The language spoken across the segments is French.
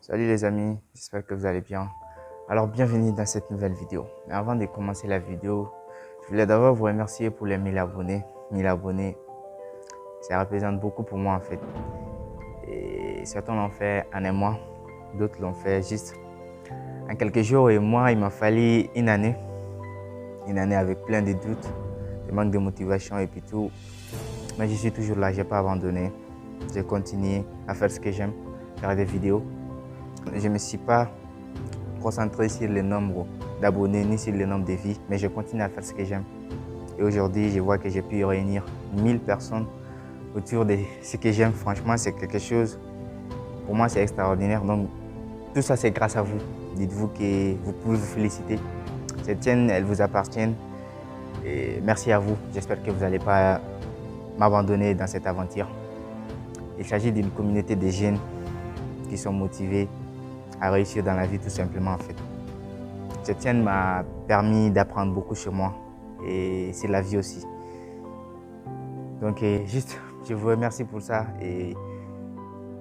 Salut les amis, j'espère que vous allez bien. Alors bienvenue dans cette nouvelle vidéo. Mais avant de commencer la vidéo, je voulais d'abord vous remercier pour les 1000 abonnés. 1000 abonnés, ça représente beaucoup pour moi en fait. Et certains l'ont fait en un mois, d'autres l'ont fait juste en quelques jours. Et moi, il m'a fallu une année avec plein de doutes, de manque de motivation et puis tout. Mais je suis toujours là, je n'ai pas abandonné. J'ai continué à faire ce que j'aime, faire des vidéos. Je ne me suis pas concentré sur le nombre d'abonnés ni sur le nombre de vues, mais je continue à faire ce que j'aime. Et aujourd'hui, je vois que j'ai pu réunir 1000 personnes autour de ce que j'aime. Franchement, c'est quelque chose, pour moi, c'est extraordinaire. Donc, tout ça, c'est grâce à vous. Dites-vous que vous pouvez vous féliciter. Cette chaîne, elle vous appartient. Et merci à vous. J'espère que vous n'allez pas m'abandonner dans cette aventure. Il s'agit d'une communauté de jeunes qui sont motivés à réussir dans la vie tout simplement en fait. Cette chaîne m'a permis d'apprendre beaucoup sur moi et c'est la vie aussi. Donc juste, je vous remercie pour ça et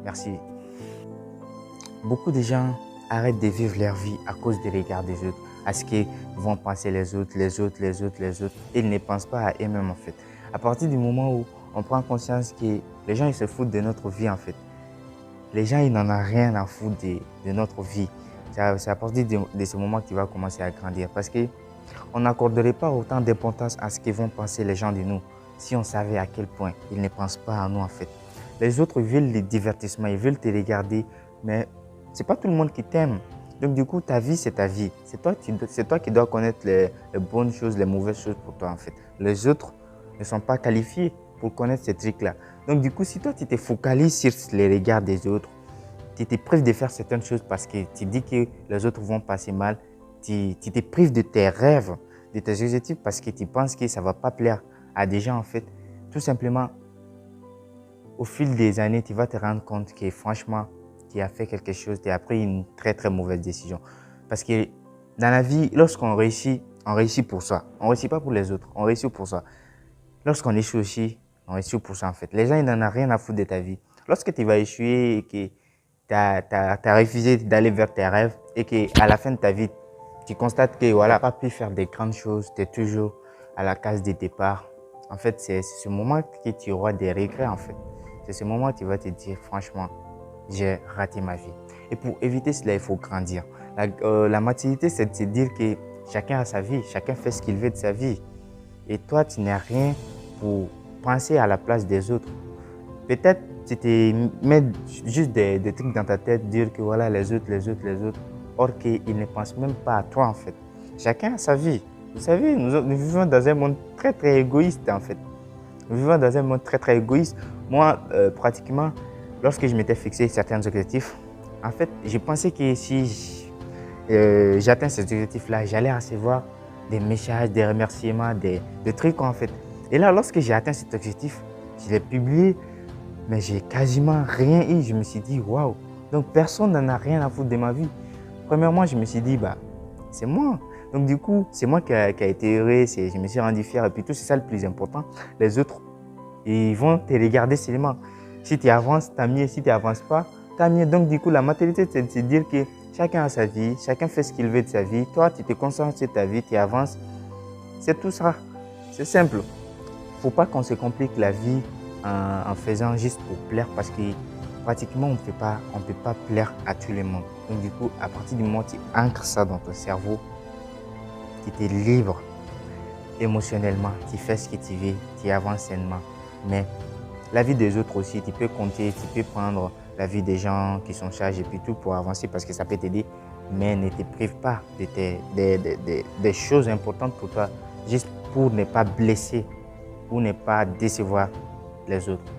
merci. Beaucoup de gens arrêtent de vivre leur vie à cause des regards des autres, à ce que vont penser les autres. Ils ne pensent pas à eux-mêmes en fait. À partir du moment où on prend conscience que les gens ils se foutent de notre vie en fait. Les gens, ils n'en ont rien à foutre de notre vie. C'est à partir de ce moment que tu vas commencer à grandir. Parce qu'on n'accorderait pas autant d'importance à ce que vont penser les gens de nous si on savait à quel point ils ne pensent pas à nous en fait. Les autres veulent le divertissement, ils veulent te regarder, mais ce n'est pas tout le monde qui t'aime. Donc du coup, ta vie, c'est ta vie. C'est toi qui dois connaître les bonnes choses, les mauvaises choses pour toi en fait. Les autres ne sont pas qualifiés pour connaître ces trucs-là. Donc du coup, si toi, tu te focalises sur les regards des autres, tu te prives de faire certaines choses parce que tu dis que les autres vont passer mal, tu te prives de tes rêves, de tes objectifs parce que tu penses que ça ne va pas plaire à des gens en fait. Tout simplement, au fil des années, tu vas te rendre compte que franchement, tu as fait quelque chose, tu as pris une très très mauvaise décision. Parce que dans la vie, lorsqu'on réussit, on réussit pour soi. On ne réussit pas pour les autres, on réussit pour soi. Lorsqu'on échoue aussi, on échoue pour ça en fait. Les gens, ils n'en ont rien à foutre de ta vie. Lorsque tu vas échouer et que tu as refusé d'aller vers tes rêves et qu'à la fin de ta vie, tu constates que voilà, tu n'as pas pu faire des grandes choses, tu es toujours à la case de départ. En fait, c'est ce moment que tu auras des regrets en fait. C'est ce moment où tu vas te dire franchement, j'ai raté ma vie. Et pour éviter cela, il faut grandir. La maturité, c'est de se dire que chacun a sa vie, chacun fait ce qu'il veut de sa vie. Et toi, tu n'as rien pour penser à la place des autres. Peut-être tu te mets juste des trucs dans ta tête, dire que voilà, les autres. Or qu'ils ne pensent même pas à toi en fait. Chacun a sa vie. Vous savez, nous vivons dans un monde très très égoïste en fait. Nous vivons dans un monde très très égoïste. Moi, pratiquement, lorsque je m'étais fixé certains objectifs, en fait, je pensais que si j'atteins ces objectifs-là, j'allais recevoir des messages, des remerciements, des trucs en fait. Et là, lorsque j'ai atteint cet objectif, je l'ai publié, mais j'ai quasiment rien eu. Je me suis dit, waouh, donc personne n'en a rien à foutre de ma vie. Premièrement, je me suis dit, bah, c'est moi. Donc du coup, c'est moi qui a été heureux, je me suis rendu fier. Et puis tout, c'est ça le plus important. Les autres, ils vont te regarder seulement. Si tu avances, tant mieux. Si tu n'avances pas, tant mieux. Donc du coup, la maturité, c'est de se dire que chacun a sa vie, chacun fait ce qu'il veut de sa vie. Toi, tu te concentres sur ta vie, tu avances. C'est tout ça. C'est simple. Il ne faut pas qu'on se complique la vie en faisant juste pour plaire parce que pratiquement on ne peut pas plaire à tout le monde. Donc du coup, à partir du moment où tu ancres ça dans ton cerveau, tu es libre émotionnellement, tu fais ce que tu veux, tu avances sainement. Mais la vie des autres aussi, tu peux compter, tu peux prendre la vie des gens qui sont sages et puis tout pour avancer parce que ça peut t'aider. Mais ne te prive pas des choses importantes pour toi, juste pour ne pas blesser ou ne pas décevoir les autres.